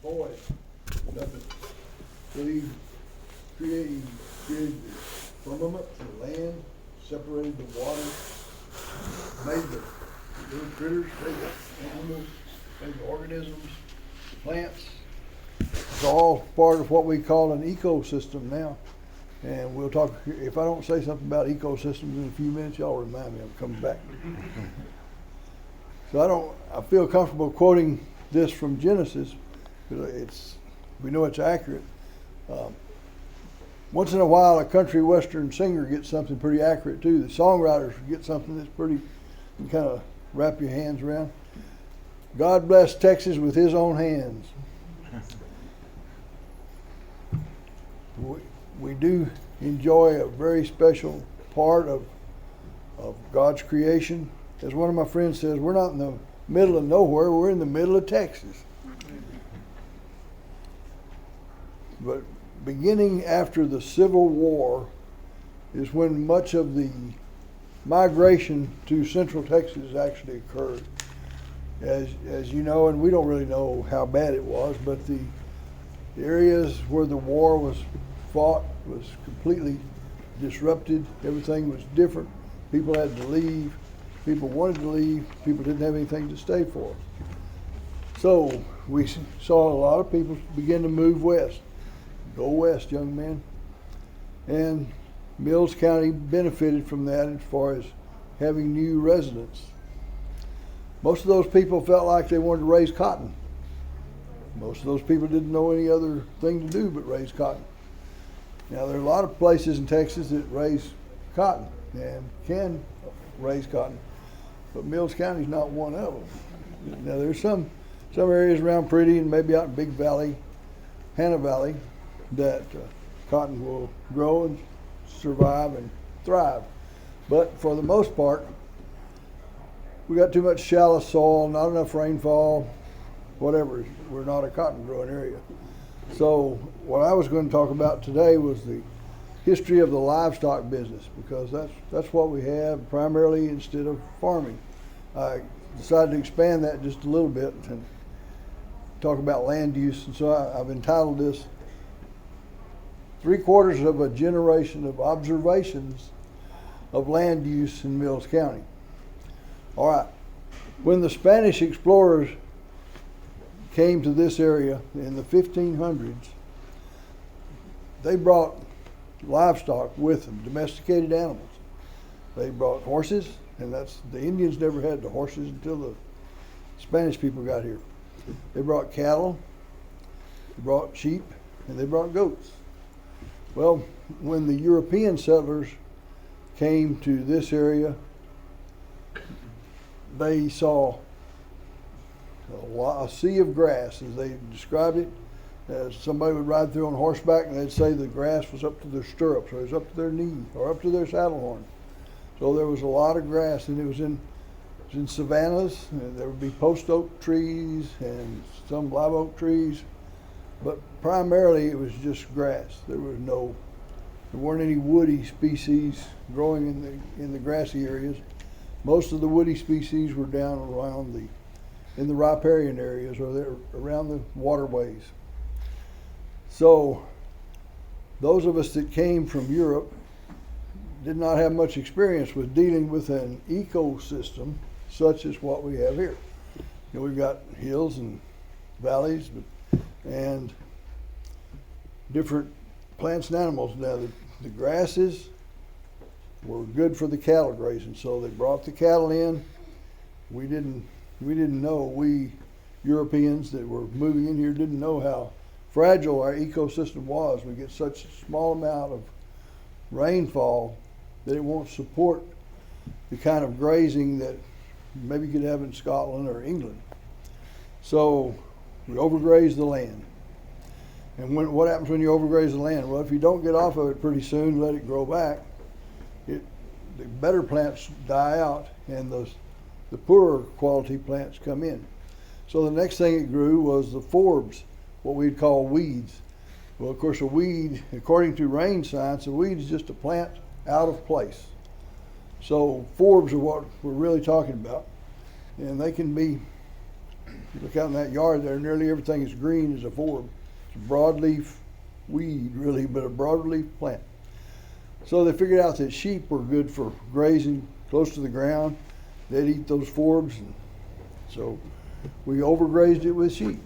boy, nothing. So he created the firmament, the land, separated the water, made the little critters, made the animals, made the organisms, plants. It's all part of what we call an ecosystem now. And we'll talk, if I don't say something about ecosystems in a few minutes, y'all remind me, I'm coming back. So I feel comfortable quoting this from Genesis, because we know it's accurate. Once in a while, a country western singer gets something pretty accurate too. The songwriters get something that's pretty, you can kind of wrap your hands around. God bless Texas with his own hands. We do enjoy a very special part of God's creation. As one of my friends says, we're not in the middle of nowhere, we're in the middle of Texas. But beginning after the Civil War is when much of the migration to Central Texas actually occurred. As you know, and we don't really know how bad it was, but the areas where the war was fought was completely disrupted. Everything was different. People had to leave. People wanted to leave. People didn't have anything to stay for. So we saw a lot of people begin to move west. Go west, young men. And Mills County benefited from that as far as having new residents. Most of those people felt like they wanted to raise cotton. Most of those people didn't know any other thing to do but raise cotton. Now, there are a lot of places in Texas that raise cotton and can raise cotton, but Mills County is not one of them. Now, there's some areas around Pretty and maybe out in Big Valley, Hannah Valley, that cotton will grow and survive and thrive. But for the most part, we got too much shallow soil, not enough rainfall, whatever. We're not a cotton growing area. So what I was going to talk about today was the history of the livestock business, because that's what we have primarily instead of farming. I decided to expand that just a little bit and talk about land use, and so I've entitled this 3/4 of a generation of observations of land use in Mills County. All right, when the Spanish explorers came to this area in the 1500s, they brought livestock with them, domesticated animals. They brought horses, and the Indians never had the horses until the Spanish people got here. They brought cattle, they brought sheep, and they brought goats. Well, when the European settlers came to this area, they saw a sea of grass, as they described it. As somebody would ride through on horseback, and they'd say the grass was up to their stirrups, or it was up to their knee, or up to their saddle horn. So there was a lot of grass, and it was in savannas, and there would be post oak trees and some live oak trees, but primarily it was just grass. There weren't any woody species growing in the grassy areas. Most of the woody species were down around in the riparian areas, or they're around the waterways. So those of us that came from Europe did not have much experience with dealing with an ecosystem such as what we have here. We've got hills and valleys and different plants and animals. Now the grasses were good for the cattle grazing, so they brought the cattle in. We didn't know, we Europeans that were moving in here didn't know how fragile our ecosystem was. We get such a small amount of rainfall that it won't support the kind of grazing that maybe you could have in Scotland or England. So we overgraze the land. And what happens when you overgraze the land? Well, if you don't get off of it pretty soon, let it grow back, the better plants die out, and the poorer quality plants come in. So the next thing it grew was the forbs, what we'd call weeds. Well, of course, a weed, according to rain science, a weed is just a plant out of place. So forbs are what we're really talking about. And they can be You look out in that yard there, nearly everything is green as a forb. It's a broadleaf weed, really, but a broadleaf plant. So they figured out that sheep were good for grazing close to the ground. They'd eat those forbs, and so we overgrazed it with sheep.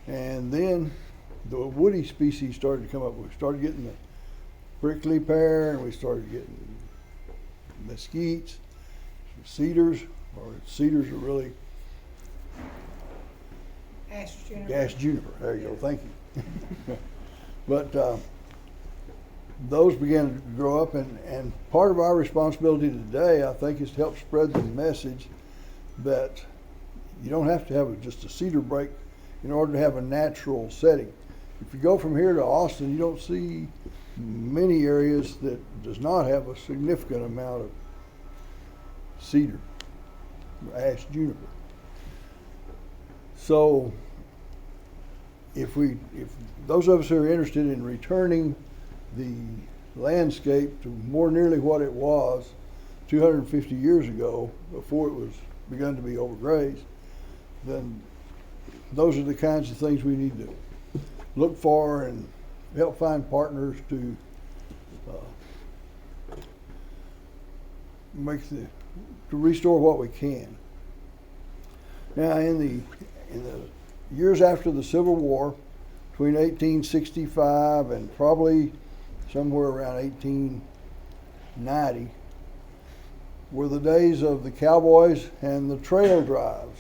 And then the woody species started to come up. We started getting the prickly pear, and we started getting mesquites, cedars, or cedars are really ash juniper. There you go. Thank you. But those began to grow up, and part of our responsibility today, I think, is to help spread the message that you don't have to have just a cedar break in order to have a natural setting. If you go from here to Austin, you don't see many areas that does not have a significant amount of cedar, ash juniper. So if those of us who are interested in returning the landscape to more nearly what it was 250 years ago, before it was begun to be overgrazed, then those are the kinds of things we need to look for and help find partners to to restore what we can. Now, in the years after the Civil War, between 1865 and probably somewhere around 1890, were the days of the cowboys and the trail drives.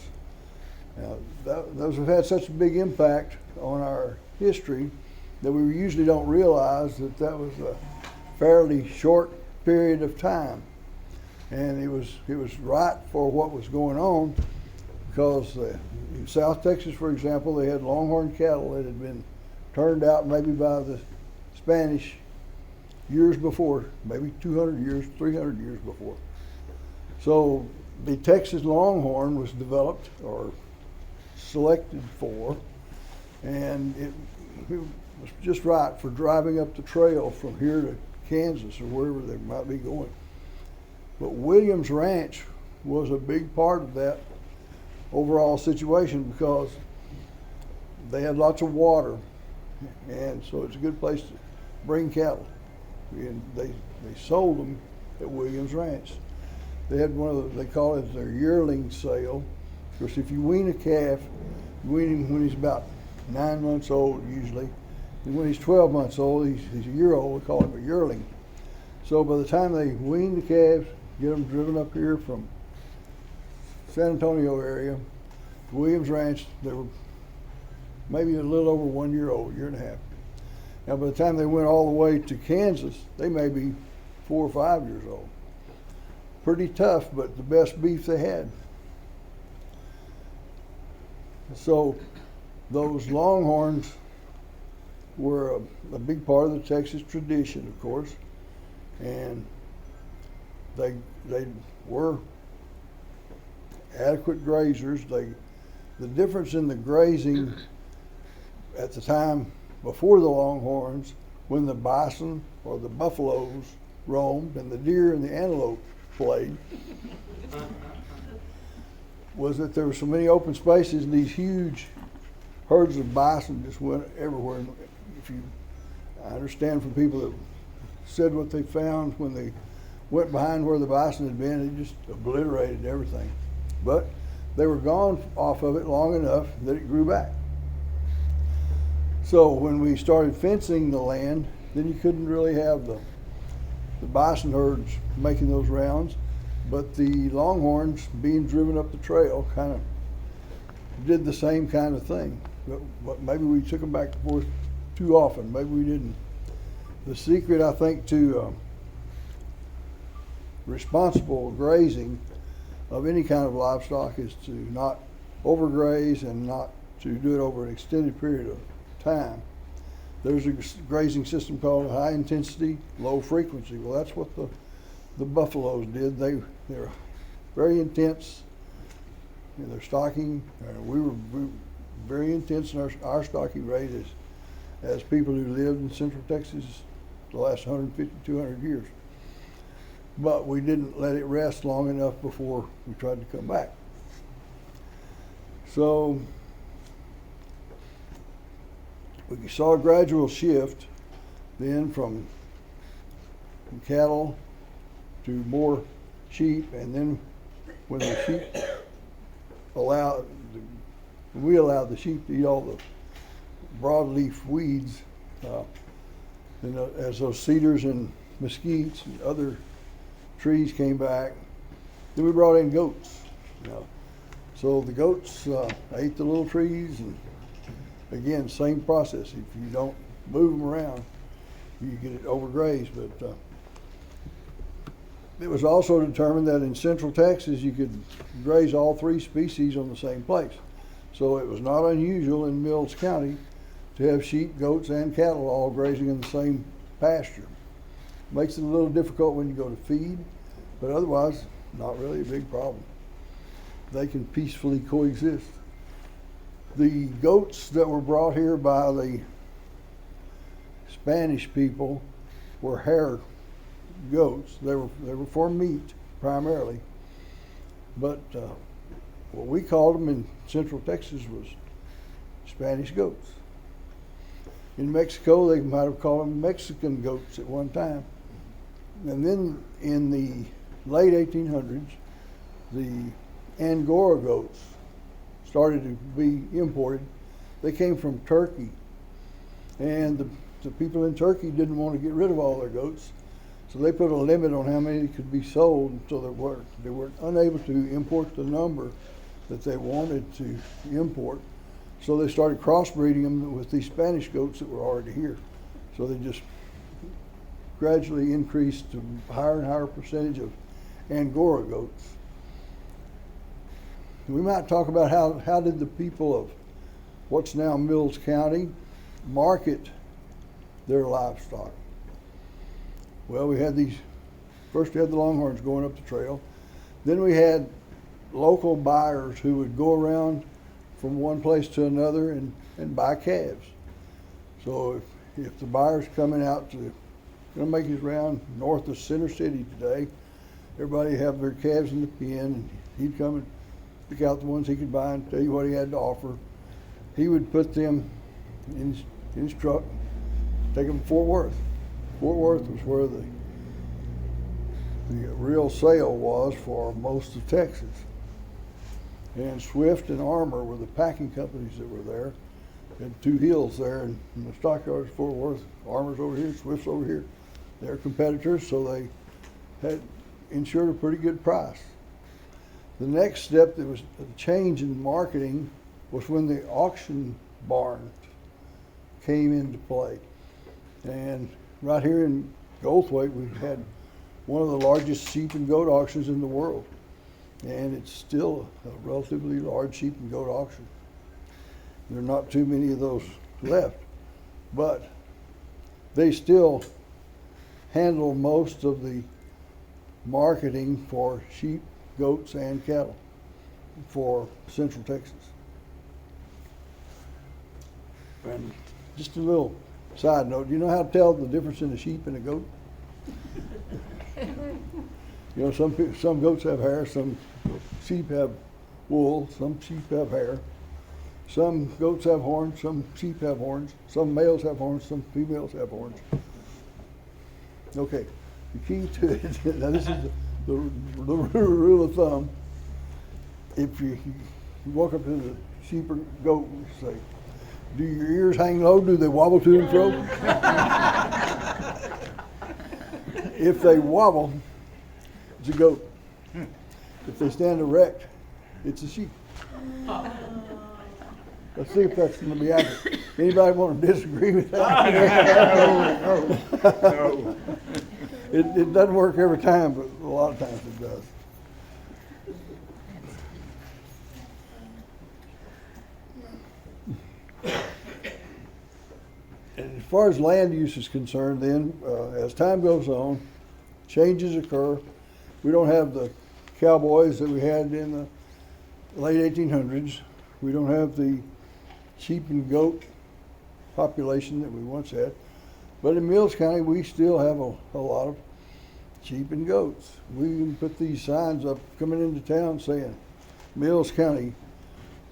Now, those have had such a big impact on our history that we usually don't realize that that was a fairly short period of time. And it was right for what was going on, because in South Texas, for example, they had longhorn cattle that had been turned out maybe by the Spanish years before, maybe 200 years, 300 years before. So the Texas Longhorn was developed or selected for, and it was just right for driving up the trail from here to Kansas or wherever they might be going. But Williams Ranch was a big part of that overall situation, because they had lots of water, and so it's a good place to bring cattle. And they sold them at Williams Ranch. They had they call it their yearling sale. Of course, if you wean a calf, you wean him when he's about 9 months old usually. And when he's 12 months old, he's a year old, we call him a yearling. So by the time they wean the calves, get them driven up here from San Antonio area to Williams Ranch, they were maybe a little over 1 year old, year and a half. Now by the time they went all the way to Kansas, they may be 4 or 5 years old. Pretty tough, but the best beef they had. So those longhorns were a big part of the Texas tradition, of course, and they were adequate grazers. The difference in the grazing at the time before the longhorns, when the bison or the buffaloes roamed and the deer and the antelope played, was that there were so many open spaces, and these huge herds of bison just went everywhere. And I understand from people that said what they found when they went behind where the bison had been, it just obliterated everything. But they were gone off of it long enough that it grew back. So when we started fencing the land, then you couldn't really have the bison herds making those rounds, but the longhorns being driven up the trail kind of did the same kind of thing. But maybe we took them back and forth too often. Maybe we didn't. The secret, I think, to responsible grazing of any kind of livestock is to not overgraze and not to do it over an extended period of time. There's a grazing system called high intensity, low frequency. Well, that's what the buffaloes did. They're very intense in their stocking. We were very intense in our stocking rate as people who lived in Central Texas the last 150, 200 years. But we didn't let it rest long enough before we tried to come back. So we saw a gradual shift then from cattle to more sheep, and then when the sheep we allowed the sheep to eat all the broadleaf weeds, as those cedars and mesquites and other trees came back, then we brought in goats. So the goats ate the little trees, and again, same process. If you don't move them around, you get it overgrazed. But it was also determined that in Central Texas you could graze all three species on the same place. So it was not unusual in Mills County to have sheep, goats, and cattle all grazing in the same pasture. Makes it a little difficult when you go to feed, but otherwise, not really a big problem. They can peacefully coexist. The goats that were brought here by the Spanish people were hair goats. They were for meat primarily, but what we called them in Central Texas was Spanish goats. In Mexico, they might have called them Mexican goats at one time. And then in the late 1800s, the Angora goats started to be imported. They came from Turkey, and the people in Turkey didn't want to get rid of all their goats, so they put a limit on how many could be sold, so they were unable to import the number that they wanted to import. So they started crossbreeding them with these Spanish goats that were already here. So they just gradually increased to higher and higher percentage of Angora goats. We might talk about how did the people of what's now Mills County market their livestock. Well, first we had the Longhorns going up the trail. Then we had local buyers who would go around from one place to another and buy calves. So if the buyer's coming out going to make his round north of Center City today, everybody have their calves in the pen, and he'd come and pick out the ones he could buy and tell you what he had to offer. He would put them in his truck, take them to Fort Worth. Fort Worth was where the real sale was for most of Texas. And Swift and Armour were the packing companies that were there. Had two hills there, and the stockyards of Fort Worth. Armour's over here, Swift's over here. They're competitors, so they had ensured a pretty good price. The next step that was a change in marketing was when the auction barns came into play. And right here in Goldthwaite, we had one of the largest sheep and goat auctions in the world. And it's still a relatively large sheep and goat auction. There are not too many of those left, but they still handle most of the marketing for sheep, goats, and cattle for Central Texas. And just a little side note, do you know how to tell the difference in a sheep and a goat? You know, some goats have hair, some sheep have wool, some sheep have hair. Some goats have horns, some sheep have horns, some males have horns, some females have horns. Okay, the key to it, now this is the rule of thumb. If you walk up to the sheep or goat and say, do your ears hang low? Do they wobble to and fro? If they wobble, it's a goat. If they stand erect, it's a sheep. Let's see if that's going to be accurate. Anybody want to disagree with that? No. It doesn't work every time, but a lot of times it does. And as far as land use is concerned, then, as time goes on, changes occur. We don't have the cowboys that we had in the late 1800s. We don't have the sheep and goat population that we once had. But in Mills County, we still have a lot of sheep and goats. We even put these signs up coming into town saying, Mills County,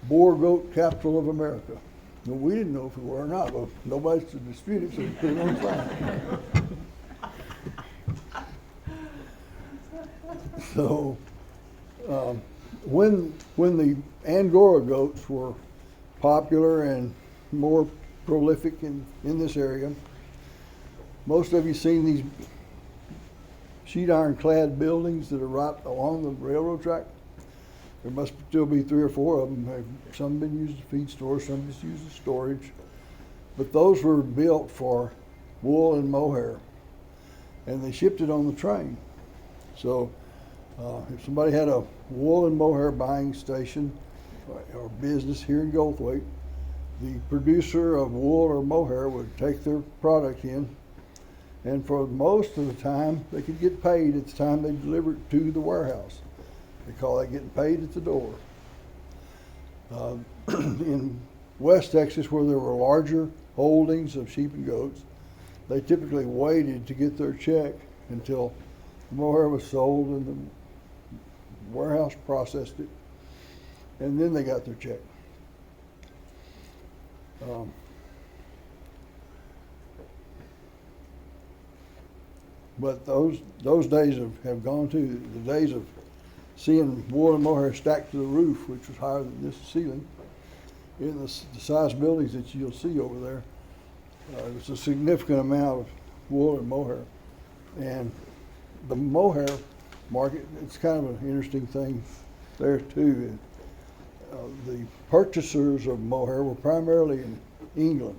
boar goat capital of America. No, we didn't know if we were or not, but nobody's to dispute it, so we put it on the sign. So, when the Angora goats were popular and more prolific in this area, most of you seen these sheet iron clad buildings that are right along the railroad track. There must still be 3 or 4 of them. Some have been used as feed stores, some just used as storage. But those were built for wool and mohair, and they shipped it on the train. So if somebody had a wool and mohair buying station or business here in Goldthwaite, the producer of wool or mohair would take their product in, and for most of the time they could get paid at the time they delivered it to the warehouse. They call that getting paid at the door. In West Texas, where there were larger holdings of sheep and goats, they typically waited to get their check until the mohair was sold and the warehouse processed it, and then they got their check. But those days have gone too. The days of seeing wool and mohair stacked to the roof, which was higher than this ceiling, in the size buildings that you'll see over there, there's a significant amount of wool and mohair. And the mohair market, it's kind of an interesting thing there too. The purchasers of mohair were primarily in England.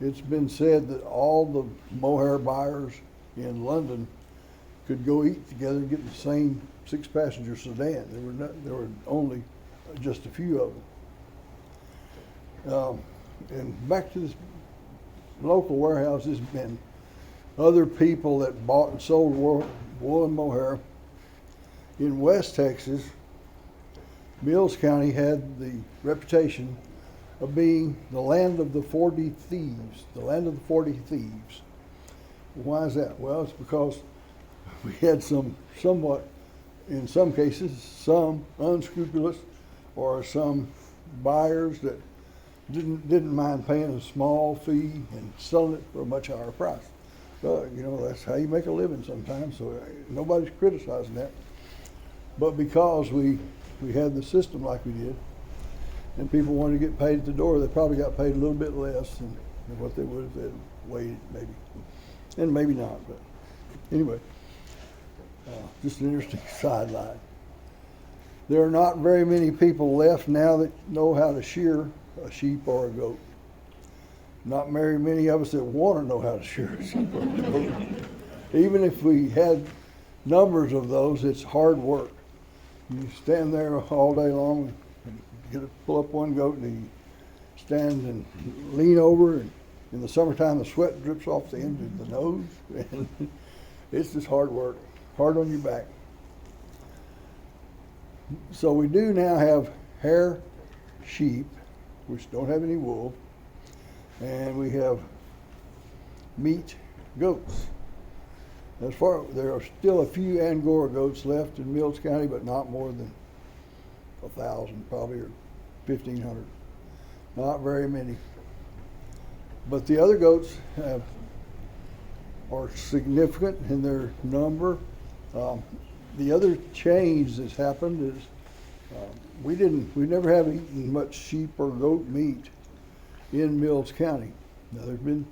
It's been said that all the mohair buyers in London could go eat together and get the same 6-passenger sedan. There were only just a few of them. And back to this local warehouse, there's been other people that bought and sold wool and mohair. In West Texas, Mills County had the reputation of being the land of the 40 thieves, the land of the 40 thieves. Why is that? Well, it's because we had somewhat, in some cases, some unscrupulous or some buyers that didn't mind paying a small fee and selling it for a much higher price. But, that's how you make a living sometimes, so nobody's criticizing that. But because we had the system like we did, and people wanted to get paid at the door, they probably got paid a little bit less than what they would if they'd waited, maybe. And maybe not, but anyway, just an interesting sideline. There are not very many people left now that know how to shear a sheep or a goat. Not very many of us that want to know how to shear a sheep or a goat. Even if we had numbers of those, it's hard work. You stand there all day long and pull up one goat and you stand and lean over, and in the summertime the sweat drips off the end of the nose, and it's just hard work, hard on your back. So we do now have hair sheep, which don't have any wool, and we have meat goats. There are still a few Angora goats left in Mills County, but not more than 1,000 probably, or 1,500. Not very many. But the other goats are significant in their number. The other change that's happened is we never have eaten much sheep or goat meat in Mills County. Now there's been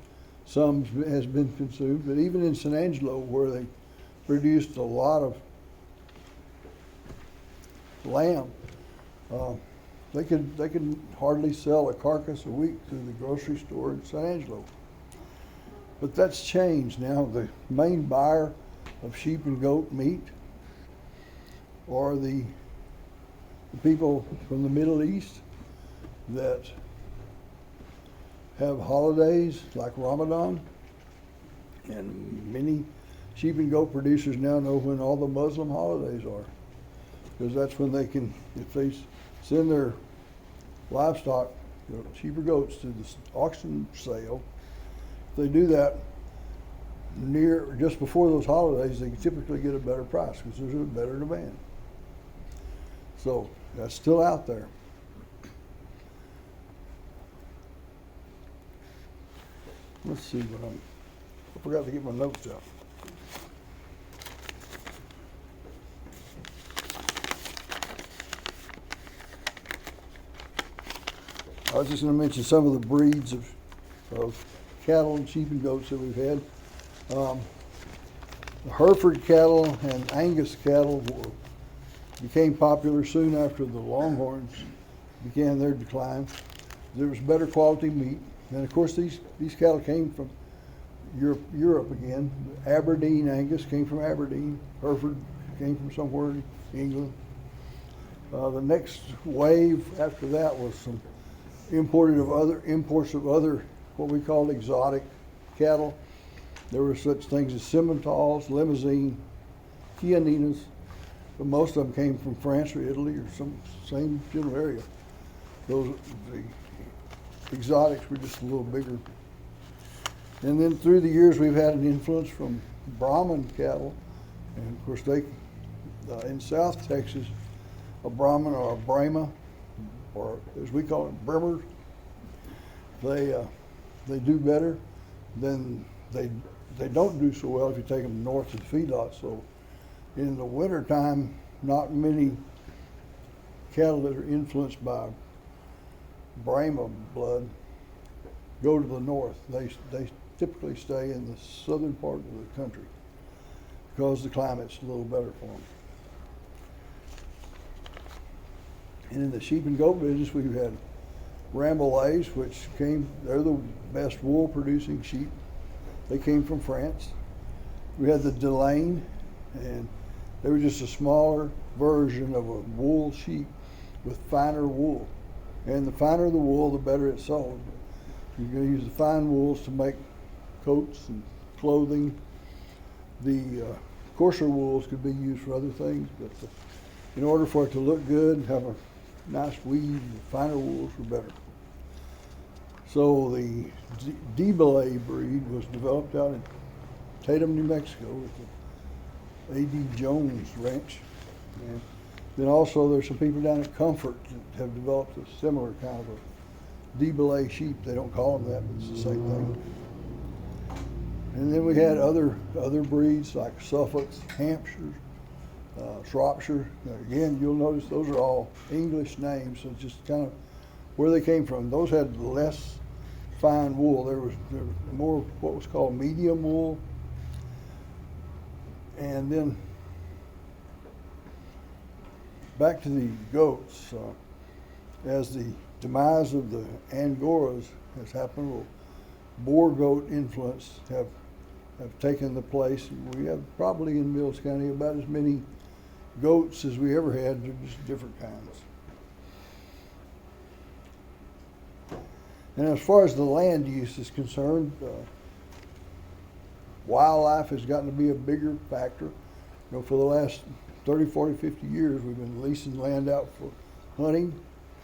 some has been consumed, but even in San Angelo, where they produced a lot of lamb, they could hardly sell a carcass a week through the grocery store in San Angelo. But that's changed now. The main buyer of sheep and goat meat are the people from the Middle East that have holidays like Ramadan, and many sheep and goat producers now know when all the Muslim holidays are, because that's when they can, if they send their livestock, sheep or goats, to the auction sale, if they do that just before those holidays, they can typically get a better price because there's a better demand. So that's still out there. let's see what I forgot to get my notes out. I was just going to mention some of the breeds of cattle and sheep and goats that we've had. The Hereford cattle and Angus cattle became popular soon after the Longhorns began their decline. There was better quality meat. And of course, these cattle came from Europe again. Aberdeen Angus came from Aberdeen. Hereford came from somewhere in England. The next wave after that was some imports of other what we call exotic cattle. There were such things as Simmentals, Limousin, Chianinas, but most of them came from France or Italy or some same general area. The exotics were just a little bigger. And then through the years we've had an influence from Brahman cattle, and of course in South Texas, a Brahman or a Brahma, or as we call it, Bremer, they do better. Then they don't do so well if you take them north to the feedlot. So in the wintertime, not many cattle that are influenced by Brahma blood go to the north. They typically stay in the southern part of the country because the climate's a little better for them. And in the sheep and goat business, we've had Rambouillets, they're the best wool producing sheep. They came from France. We had the Delaine, and they were just a smaller version of a wool sheep with finer wool. And the finer the wool, the better it's sold. You're going to use the fine wools to make coats and clothing. The coarser wools could be used for other things, but in order for it to look good and have a nice weave, the finer wools were better. So the De Belay breed was developed out in Tatum, New Mexico at the A.D. Jones Ranch. And then also there's some people down at Comfort that have developed a similar kind of a De Belay sheep. They don't call them that, but it's the same thing. And then we had other breeds like Suffolks, Hampshires, Shropshire. Again, you'll notice those are all English names, so just kind of where they came from. Those had less fine wool. There was more what was called medium wool. And then back to the goats. As the demise of the Angoras has happened, Boer goat influence have taken the place. We have probably in Mills County about as many goats as we ever had. They're just different kinds. And as far as the land use is concerned, wildlife has gotten to be a bigger factor. For the last 30, 40, 50 years, we've been leasing land out for hunting,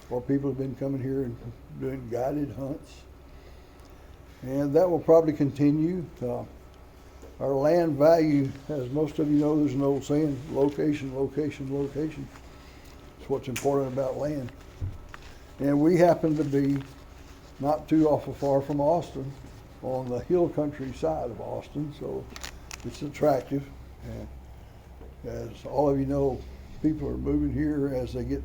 or people have been coming here and doing guided hunts. And that will probably continue. Our land value, as most of you know, there's an old saying, location, location, location. It's what's important about land. And we happen to be not too awful far from Austin, on the hill country side of Austin, so it's attractive. And as all of you know, people are moving here as they get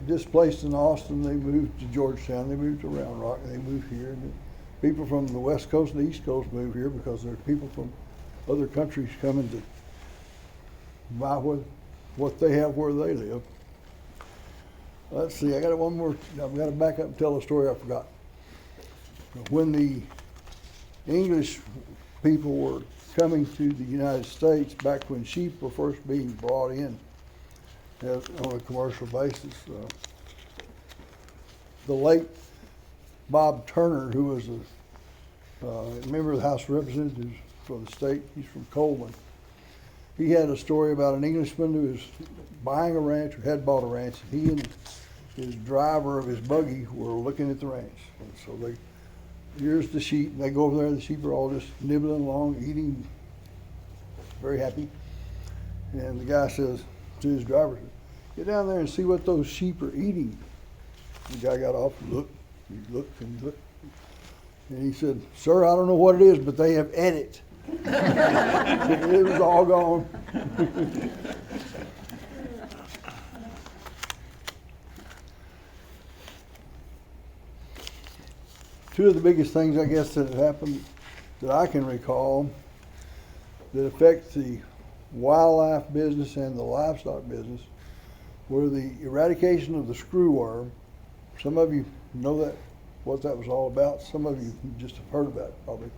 displaced in Austin. They move to Georgetown, they move to Round Rock, and they move here. And people from the West Coast and the East Coast move here because there are people from other countries coming to buy what they have where they live. Let's see, I've got to back up and tell a story I forgot. When the English people were coming to the United States, back when sheep were first being brought in on a commercial basis, the late Bob Turner, who was a member of the House of Representatives for the state, he's from Coleman. He had a story about an Englishman who was buying a ranch, or had bought a ranch. He and his driver of his buggy were looking at the ranch. And so here's the sheep, and they go over there, and the sheep are all just nibbling along, eating, very happy. And the guy says to his driver, "Get down there and see what those sheep are eating." The guy got off and looked, and he looked. And he said, "Sir, I don't know what it is, but they have ate it." It was all gone. Two of the biggest things, I guess, that have happened that I can recall that affect the wildlife business and the livestock business were the eradication of the screwworm. Some of you know that, what that was all about. Some of you just have heard about it, probably.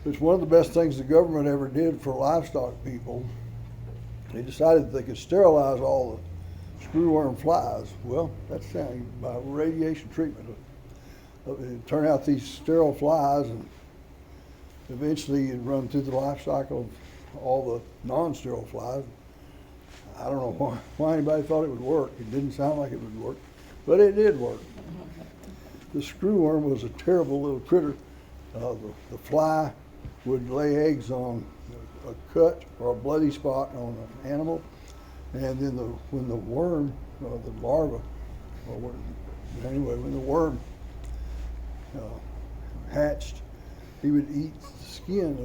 It's one of the best things the government ever did for livestock people. They decided that they could sterilize all the screwworm flies. Well, that's by radiation treatment. It turned out these sterile flies, and eventually it run through the life cycle of all the non-sterile flies. I don't know why anybody thought it would work. It didn't sound like it would work, but it did work. The screwworm was a terrible little critter. The fly would lay eggs on a cut or a bloody spot on an animal, and then when the worm, the larva, when the worm hatched, he would eat the skin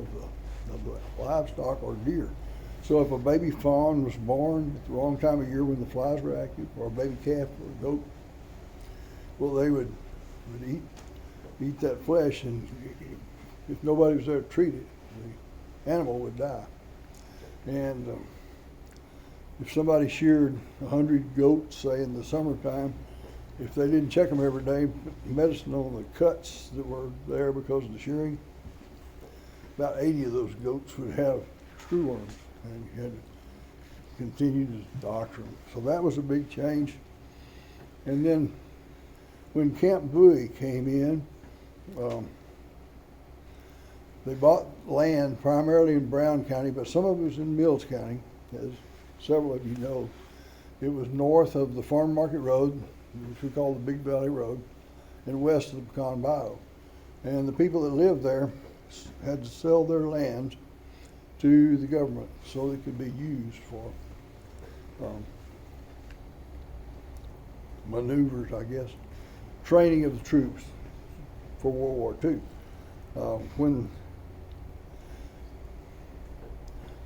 of the livestock or deer. So if a baby fawn was born at the wrong time of year when the flies were active, or a baby calf or a goat, well, they would eat that flesh, and if nobody was there to treat it, the animal would die. And if somebody sheared 100 goats, say in the summertime, if they didn't check them every day, put medicine on the cuts that were there because of the shearing, about 80 of those goats would have screwworms, and you had to continue to doctor them. So that was a big change. And then when Camp Bowie came in, they bought land primarily in Brown County, but some of it was in Mills County, as several of you know. It was north of the Farm Market Road, which we call the Big Valley Road, and west of the Pecan Bayou. And the people that lived there had to sell their land to the government so they could be used for maneuvers, I guess, training of the troops for World War II.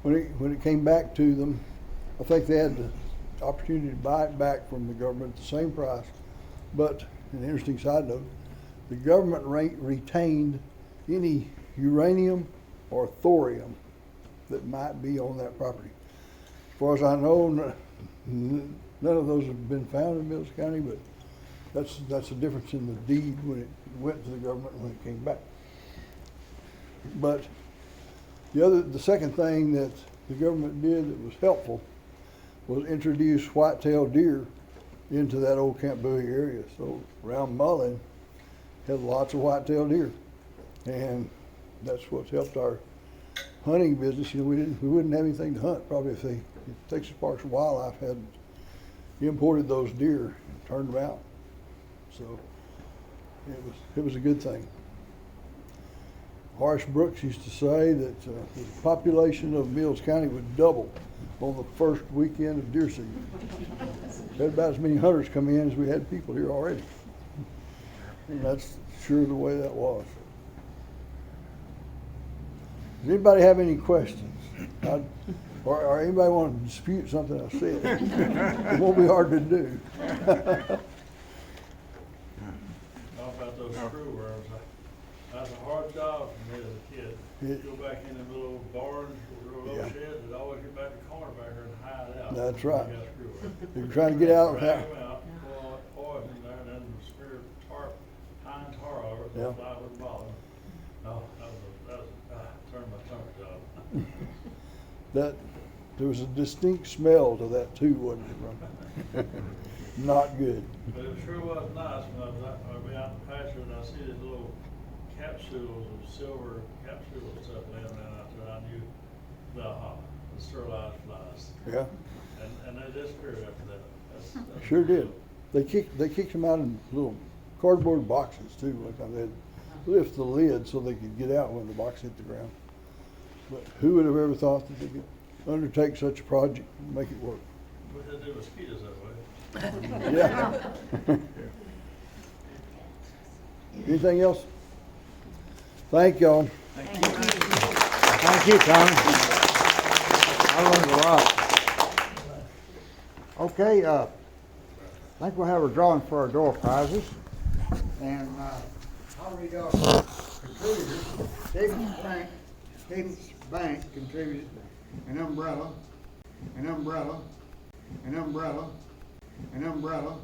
When it came back to them, I think they had the opportunity to buy it back from the government at the same price. But an interesting side note, the government retained any uranium or thorium that might be on that property. As far as I know, none of those have been found in Mills County, but that's the difference in the deed when it went to the government and when it came back. But the second thing that the government did that was helpful was introduce white-tailed deer into that old Camp Bowie area. So around Mullen had lots of white-tailed deer, and that's what's helped our hunting business. You know, we wouldn't have anything to hunt probably if Texas Parks and Wildlife had imported those deer and turned them out. So it was a good thing. Horace Brooks used to say that the population of Mills County would double on the first weekend of deer season. We had about as many hunters come in as we had people here already. And that's sure the way that was. Does anybody have any questions? Or anybody want to dispute something I said? It won't be hard to do. How about those screwworms? That's a hard job for me as a kid. Go back in them little barns, little Yeah. sheds, and always get back to the corner back there and hide out. That's right. You got screwworms. You're trying to get out. Drag them out, pour poison in there, and then smear pine tar over it, Yeah. so fly wouldn't bother them. No, that was turned my stomach job. There was a distinct smell to that too, wasn't it? Not good. But it sure was nice when I was out in the pasture and I see these little capsules of silver capsules and stuff laying around out there. I knew the sterilized flies. Yeah, And they disappeared after that. That's sure did. They kicked them out in little cardboard boxes too. One time they'd lift the lid so they could get out when the box hit the ground. But who would have ever thought that they could undertake such a project and make it work? We had to do mosquitoes that way. Yeah. Anything else? Thank y'all. Thank you, Tommy. I learned a lot. Okay, I think we'll have a drawing for our door prizes. And I'll read off contributors. Cadence Bank contributed an umbrella, an umbrella, an umbrella, an umbrella,